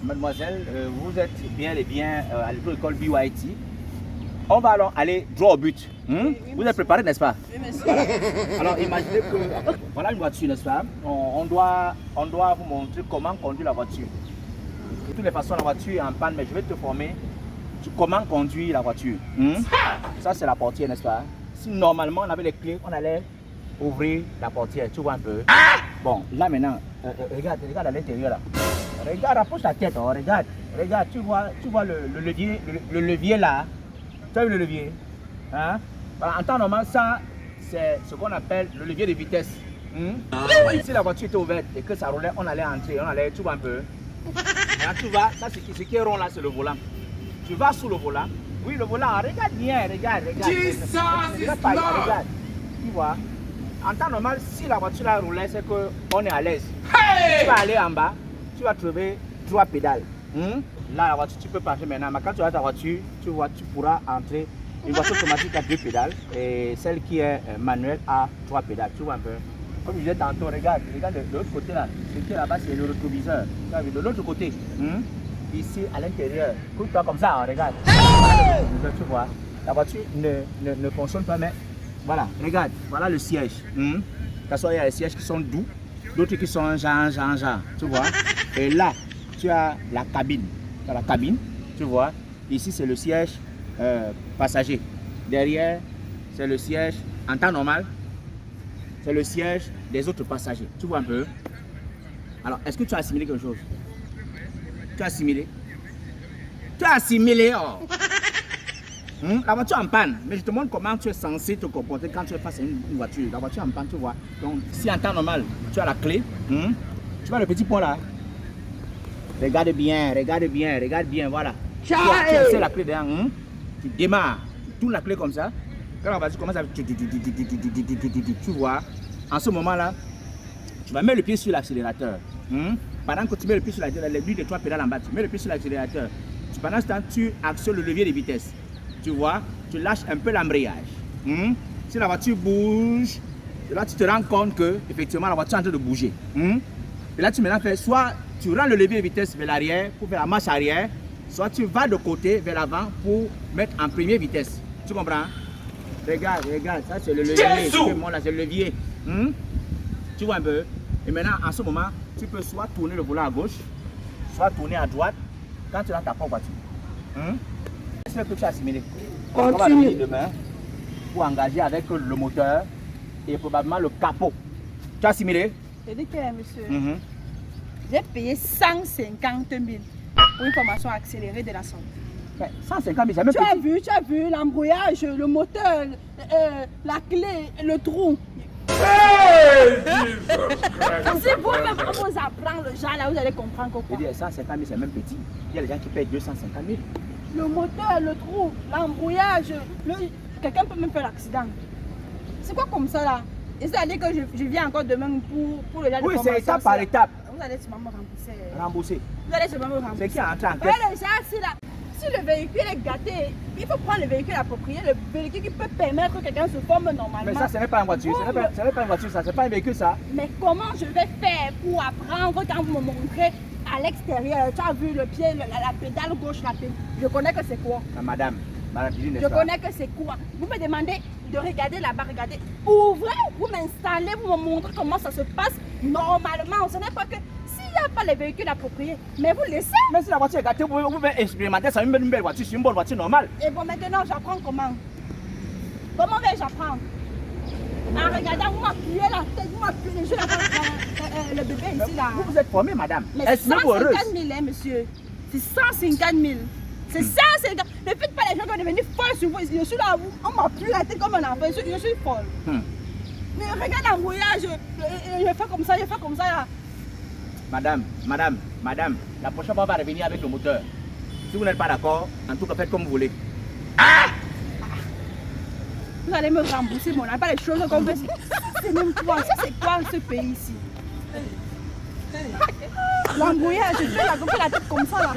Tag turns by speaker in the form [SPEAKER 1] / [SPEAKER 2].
[SPEAKER 1] mademoiselle, vous êtes bien et bien à l'école BYT. On va alors aller droit au but. Oui, vous êtes préparé, n'est-ce pas?
[SPEAKER 2] Oui, monsieur.
[SPEAKER 1] Voilà. Alors imaginez que voilà une voiture, n'est-ce pas? On doit vous montrer comment conduire la voiture. De toutes les façons, la voiture est en panne, mais je vais te former sur comment conduire la voiture. Ça, c'est la portière, n'est-ce pas? Si normalement on avait les clés, on allait ouvrir la portière. Tu vois un peu? Bon, là maintenant, regarde à l'intérieur là. Regarde, approche ta tête, oh, regarde, tu vois le levier là. Tu as vu le levier? Hein? En temps normal, ça, c'est ce qu'on appelle le levier de vitesse. Si la voiture était ouverte et que ça roulait, on allait entrer, tu vois un peu. Là, tu vas, ça, ce qui est rond là, c'est le volant. Tu vas sous le volant. Oui, le volant, regarde bien, regarde. Regarde. Tu vois? En temps normal, si la voiture là roulait, c'est qu'on est à l'aise. Tu vas aller en bas, tu vas trouver 3 pédales. Là, la voiture, tu peux partir maintenant. Mais quand tu as ta voiture, tu pourras entrer. Une voiture automatique a 2 pédales et celle qui est manuelle a 3 pédales. Tu vois un peu? Comme je disais tantôt, regarde de l'autre côté là. Ce qui est là-bas, c'est le rétroviseur. De l'autre côté, ici à l'intérieur. Coupe-toi comme ça, regarde. Tu vois, la voiture ne fonctionne pas, mais voilà, regarde, voilà le siège. Parce qu'il y a les sièges qui sont doux, d'autres qui sont genre. Tu vois? Et là, tu as la cabine. Tu vois? Ici, c'est le siège passager. Derrière, c'est le siège, en temps normal, c'est le siège des autres passagers. Tu vois un peu? Alors, est-ce que tu as assimilé quelque chose? Tu as assimilé? Oh. La voiture en panne, mais je te montre comment tu es censé te comporter quand tu es face à une voiture. La voiture en panne, tu vois. Donc, si en temps normal, tu as la clé, tu vois le petit point là. Regarde bien, voilà. Tu as la clé dedans, tu démarres, tu tournes la clé comme ça. Quand la voiture commence à... Tu vois, en ce moment-là, tu vas mettre le pied sur l'accélérateur. Pendant que tu mets le pied sur l'accélérateur, les 3 pédales en bas, tu mets le pied sur l'accélérateur. Pendant ce temps, tu actionnes le levier de vitesse. Tu vois, tu lâches un peu l'embrayage. Si la voiture bouge, là tu te rends compte que effectivement la voiture est en train de bouger. Et là tu maintenant fais soit tu rends le levier de vitesse vers l'arrière pour faire la marche arrière, soit tu vas de côté vers l'avant pour mettre en première vitesse. Tu comprends? Regarde, ça c'est le levier. Là c'est le levier. Tu vois un peu? Et maintenant en ce moment, tu peux soit tourner le volant à gauche, soit tourner à droite quand tu as ta propre voiture. Est-ce que tu as assimilé? On va venir demain pour engager avec le moteur et probablement le capot. Tu as assimilé?
[SPEAKER 2] Je dis que, monsieur, j'ai payé 150 000 pour une formation accélérée de la santé.
[SPEAKER 1] Mais 150 000, jamais
[SPEAKER 2] tu as vu l'embrouillage, le moteur, la clé, le trou. Si vous-même vous apprendre le genre là, vous allez comprendre quoi.
[SPEAKER 1] Je dis 150 000 c'est même petit. Il y a des gens qui payent 250 000.
[SPEAKER 2] Le moteur, le trou, l'embrouillage, quelqu'un peut même faire l'accident. C'est quoi comme ça là? Et c'est-à-dire que je viens encore demain pour le genre de formation.
[SPEAKER 1] Oui, c'est étape par étape.
[SPEAKER 2] Vous allez sûrement me
[SPEAKER 1] rembourser.
[SPEAKER 2] Vous allez sûrement me rembourser.
[SPEAKER 1] C'est qui a entré en
[SPEAKER 2] caisse? Si le véhicule est gâté, il faut prendre le véhicule approprié, le véhicule qui peut permettre que quelqu'un se forme normalement.
[SPEAKER 1] Mais ça, ce n'est pas une voiture. Ce n'est pas une voiture, ça. Ce n'est pas un véhicule, ça.
[SPEAKER 2] Mais comment je vais faire pour apprendre quand vous me montrez à l'extérieur? Tu as vu le pied, la pédale gauche, je connais que c'est quoi?
[SPEAKER 1] Madame,
[SPEAKER 2] je connais que c'est quoi? Vous me demandez de regarder là-bas, regardez. Ouvrez, vous m'installez, vous me montrez comment ça se passe normalement. Ce n'est pas que s'il n'y a pas les véhicules appropriés, mais vous laissez.
[SPEAKER 1] Mais si la voiture est gâtée, vous pouvez expérimenter ça, une belle voiture, c'est une bonne voiture normale.
[SPEAKER 2] Et bon, maintenant, j'apprends comment? Comment vais-je apprendre? En regardant, vous m'appuyez la tête, vous m'appuyez les yeux, le bébé ici là.
[SPEAKER 1] Vous êtes formé, madame.
[SPEAKER 2] Mais 150 000, hein, monsieur. C'est 150 000. C'est 150 000. Ne faites pas les gens qui sont devenus folles sur vous. Je suis là, on m'appuie la tête comme un enfant. Je suis folle. Mais regarde l'embrouillage. Je fais comme ça, là.
[SPEAKER 1] Madame, la prochaine fois, on va revenir avec le moteur. Si vous n'êtes pas d'accord, en tout cas, faites comme vous voulez.
[SPEAKER 2] Vous allez me rembourser, mon n'a pas les choses qu'on fait. C'est même quoi? Ça, c'est quoi ce pays ici? L'embrouillage, je fais la tête comme ça, là.